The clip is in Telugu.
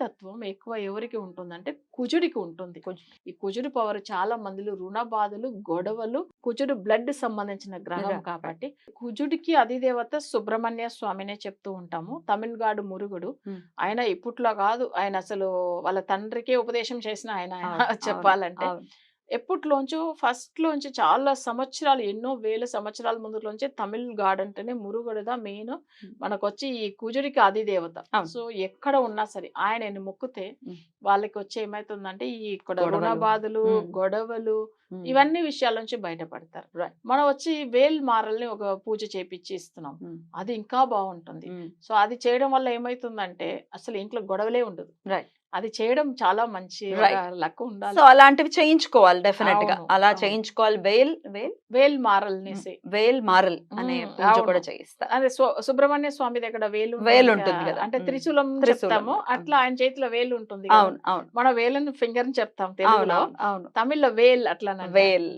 తత్వం ఎక్కువ ఎవరికి ఉంటుందంటే కుజుడికి ఉంటుంది. ఈ కుజుడు పవర్ చాలా మందిలో రుణ బాధలు, గొడవలు, కుజుడు బ్లడ్ సంబంధించిన గ్రహం కాబట్టి కుజుడికి అధిదేవత సుబ్రహ్మణ్య స్వామినే చెప్తూ ఉంటాము. తమిళగాడు మురుగుడు. ఆయన ఇప్పట్లో కాదు, ఆయన అసలు వాళ్ళ తండ్రికే ఉపదేశం చేసిన ఆయన చెప్పాలంటే. ఎప్పట్లోంచో ఫస్ట్ లోంచి చాలా సంవత్సరాలు, ఎన్నో వేల సంవత్సరాల ముందులోంచి తమిళ్ గాడ్ అంటేనే మురుగుడుదా మెయిన్. మనకొచ్చి ఈ కుజుడికి అధిదేవత. సో ఎక్కడ ఉన్నా సరే ఆయనని మొక్కితే వాళ్ళకి వచ్చి ఏమైతుందంటే ఈ ఇక్కడ రుణ బాధలు, గొడవలు ఇవన్నీ విషయాల నుంచి బయటపడతారు. మనం వచ్చి వేల్ మారల్ని ఒక పూజ చేపించి ఇస్తున్నాం, అది ఇంకా బాగుంటుంది. సో అది చేయడం వల్ల ఏమైతుందంటే అసలు ఇంట్లో గొడవలే ఉండదు. అది చేయడం చాలా మంచి లక్ ఉండాలి. సో అలాంటివి చేయించుకోవాలి డెఫినెట్ గా. అలా చేయించుకోవాలి. వేల్ మారల్ అనే పూజ కూడా చేయిస్తారు. అదే సుబ్రహ్మణ్య స్వామి దగ్గర వేలు ఉంటుంది కదా, అంటే త్రిశూలం చెప్తాము, అట్లా ఆయన చేతిలో వేలు ఉంటుంది. మన వేలను ఫింగర్ చెప్తాం తెలుగులో, తమిళ్లో వేల్ అట్లా వేల్